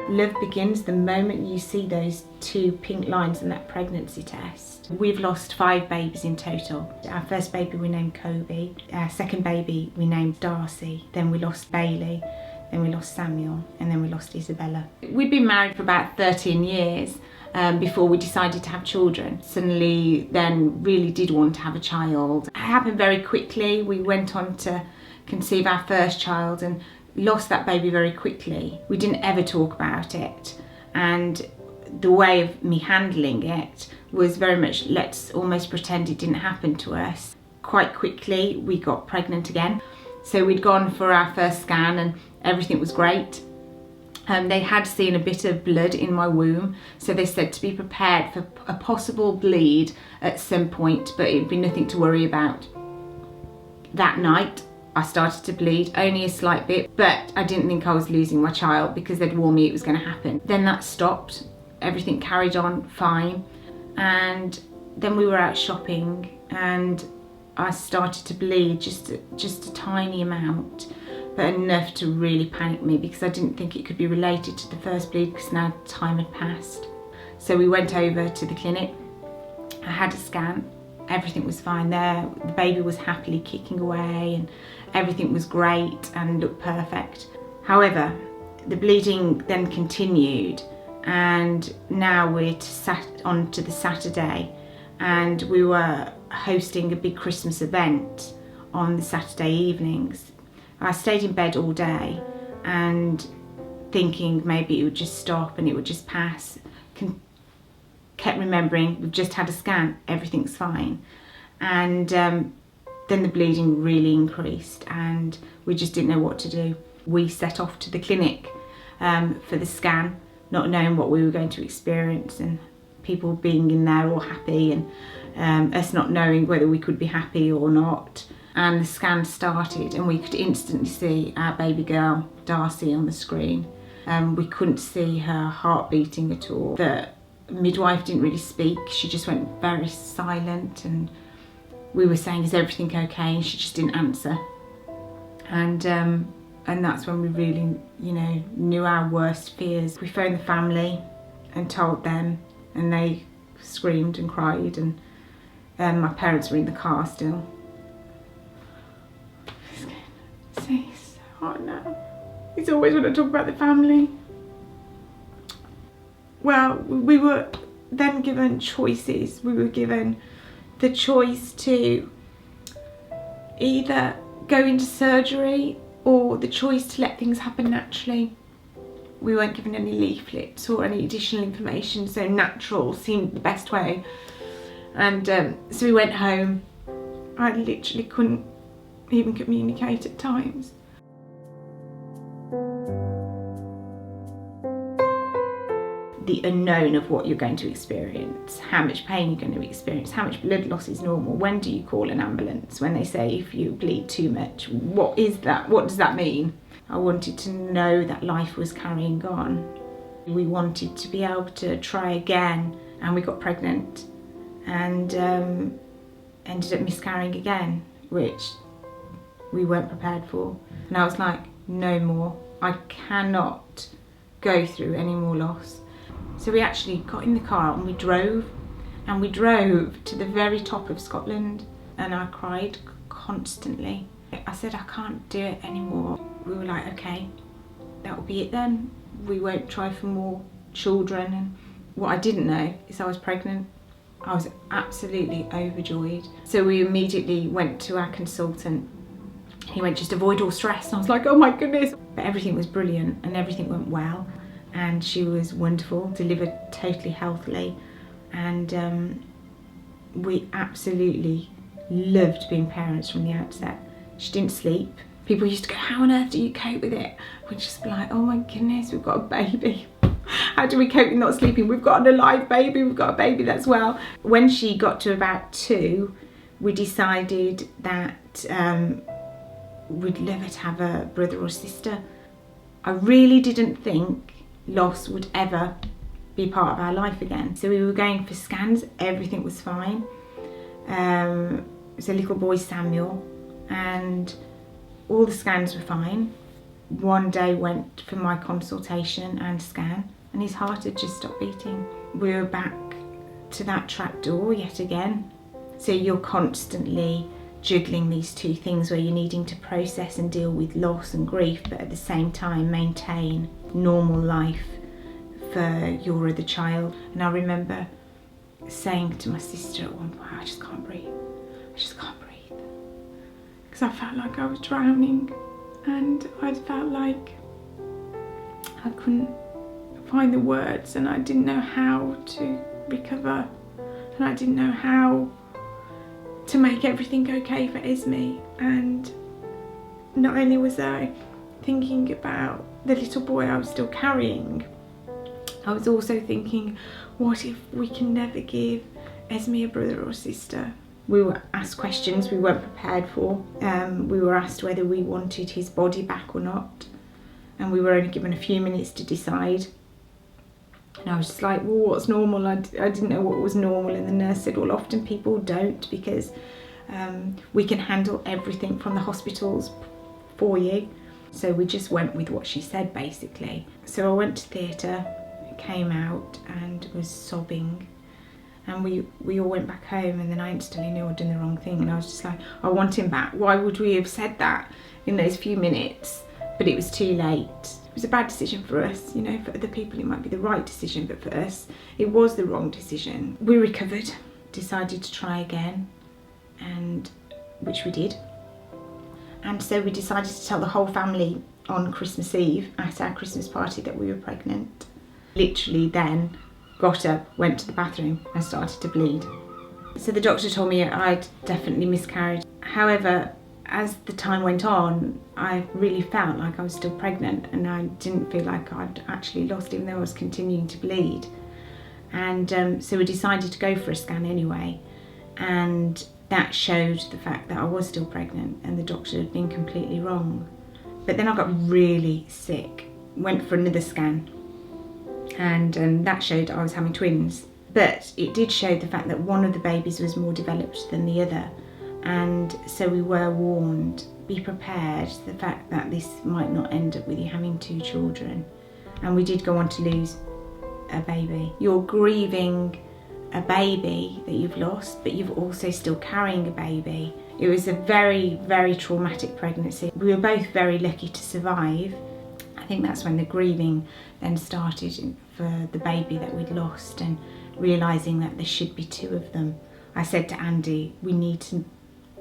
Love begins the moment you see those 2 pink lines in that pregnancy test. We've lost 5 babies in total. Our first baby we named Kobe, our second baby we named Darcy, then we lost Bailey, then we lost Samuel, and then we lost Isabella. We'd been married for about 13 years before we decided to have children. Suddenly then really did want to have a child. It happened very quickly. We went on to conceive our first child and lost that baby very quickly. We didn't ever talk about it, and the way of me handling it was very much, let's almost pretend it didn't happen to us. Quite quickly we got pregnant again. So we'd gone for our first scan and everything was great. They had seen a bit of blood in my womb, so they said to be prepared for a possible bleed at some point, but it'd be nothing to worry about. That night I started to bleed, only a slight bit, but I didn't think I was losing my child because they'd warned me it was going to happen. Then that stopped, everything carried on fine, and then we were out shopping and I started to bleed, just a tiny amount, but enough to really panic me because I didn't think it could be related to the first bleed because now time had passed. So we went over to the clinic, I had a scan, everything was fine there, the baby was happily kicking away and everything was great and looked perfect. However, the bleeding then continued, and now we're on to the Saturday, and we were hosting a big Christmas event on the Saturday evenings. I stayed in bed all day and thinking maybe it would just stop and it would just pass. Kept remembering, we've just had a scan, everything's fine. And then the bleeding really increased and we just didn't know what to do. We set off to the clinic for the scan, not knowing what we were going to experience, and people being in there all happy and us not knowing whether we could be happy or not. And the scan started and we could instantly see our baby girl, Darcy, on the screen. We couldn't see her heart beating at all. The midwife didn't really speak, she just went very silent, and we were saying, is everything okay? And she just didn't answer. And that's when we really, knew our worst fears. We phoned the family and told them, and they screamed and cried, and my parents were in the car still. See, it's hard now. It's always when I talk about the family. Well, we were then given choices. We were given the choice to either go into surgery or the choice to let things happen naturally. We weren't given any leaflets or any additional information, so natural seemed the best way. And so we went home. I literally couldn't even communicate at times. The unknown of what you're going to experience, how much pain you're going to experience, how much blood loss is normal, when do you call an ambulance, when they say if you bleed too much, what is that, what does that mean? I wanted to know that life was carrying on. We wanted to be able to try again, and we got pregnant and ended up miscarrying again, which we weren't prepared for. And I was like, no more, I cannot go through any more loss. So we actually got in the car and we drove to the very top of Scotland, and I cried constantly. I said, I can't do it anymore. We were like, okay, that will be it then. We won't try for more children. And what I didn't know is I was pregnant. I was absolutely overjoyed. So we immediately went to our consultant. He went, just avoid all stress. And I was like, oh my goodness. But everything was brilliant and everything went well. And she was wonderful, delivered totally healthily. And we absolutely loved being parents from the outset. She didn't sleep. People used to go, how on earth do you cope with it? We'd just be like, oh my goodness, we've got a baby. How do we cope with not sleeping? We've got an alive baby, we've got a baby that's well. When she got to about 2, we decided that we'd love her to have a brother or sister. I really didn't think loss would ever be part of our life again. So we were going for scans, everything was fine. It was a little boy, Samuel, and all the scans were fine. one day went for my consultation and scan, and his heart had just stopped beating. We were back to that trapdoor yet again. So you're constantly juggling these two things where you're needing to process and deal with loss and grief, but at the same time maintain normal life for your other child. And I remember saying to my sister at one point, I just can't breathe. I just can't breathe. Because I felt like I was drowning, and I felt like I couldn't find the words, and I didn't know how to recover, and I didn't know how to make everything okay for Esme. And not only was I thinking about the little boy I was still carrying, I was also thinking, what if we can never give Esme a brother or sister? We were asked questions we weren't prepared for. We were asked whether we wanted his body back or not, and we were only given a few minutes to decide. And I was just like, well, what's normal? I didn't know what was normal, and the nurse said, well, often people don't, because we can handle everything from the hospitals for you. So we just went with what she said, basically. So I went to theatre, came out and was sobbing, and we all went back home, and then I instantly knew I'd done the wrong thing, and I was just like, I want him back. Why would we have said that in those few minutes? But it was too late. It was a bad decision for us, you know. For other people it might be the right decision, but for us it was the wrong decision. We recovered, decided to try again, and which we did. And so we decided to tell the whole family on Christmas Eve at our Christmas party that we were pregnant. Literally then got up, went to the bathroom and started to bleed. So the doctor told me I'd definitely miscarried. However, as the time went on, I really felt like I was still pregnant, and I didn't feel like I'd actually lost, even though I was continuing to bleed. And so we decided to go for a scan anyway, and that showed the fact that I was still pregnant and the doctor had been completely wrong. But then I got really sick, went for another scan, and that showed I was having twins. But it did show the fact that one of the babies was more developed than the other. And so we were warned, be prepared, the fact that this might not end up with you having two children. And we did go on to lose a baby. You're grieving a baby that you've lost, but you're also still carrying a baby. It was a very, very traumatic pregnancy. We were both very lucky to survive. I think that's when the grieving then started for the baby that we'd lost, and realising that there should be two of them. I said to Andy, we need to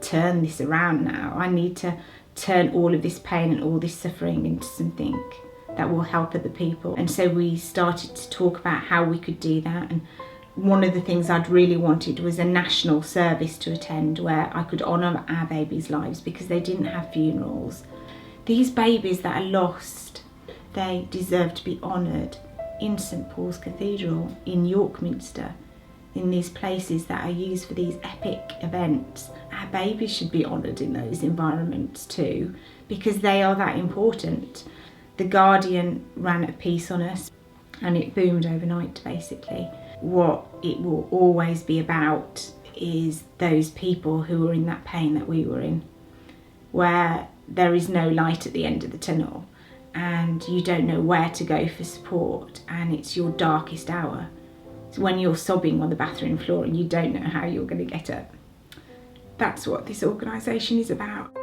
turn this around now. I need to turn all of this pain and all this suffering into something that will help other people. And so we started to talk about how we could do that. And one of the things I'd really wanted was a national service to attend where I could honour our babies' lives, because they didn't have funerals. These babies that are lost, they deserve to be honoured in St Paul's Cathedral, in York Minster, in these places that are used for these epic events. Our babies should be honoured in those environments too, because they are that important. The Guardian ran a piece on us, and it boomed overnight, basically. What it will always be about is those people who are in that pain that we were in, where there is no light at the end of the tunnel, and you don't know where to go for support, and it's your darkest hour. It's when you're sobbing on the bathroom floor and you don't know how you're going to get up. That's what this organisation is about.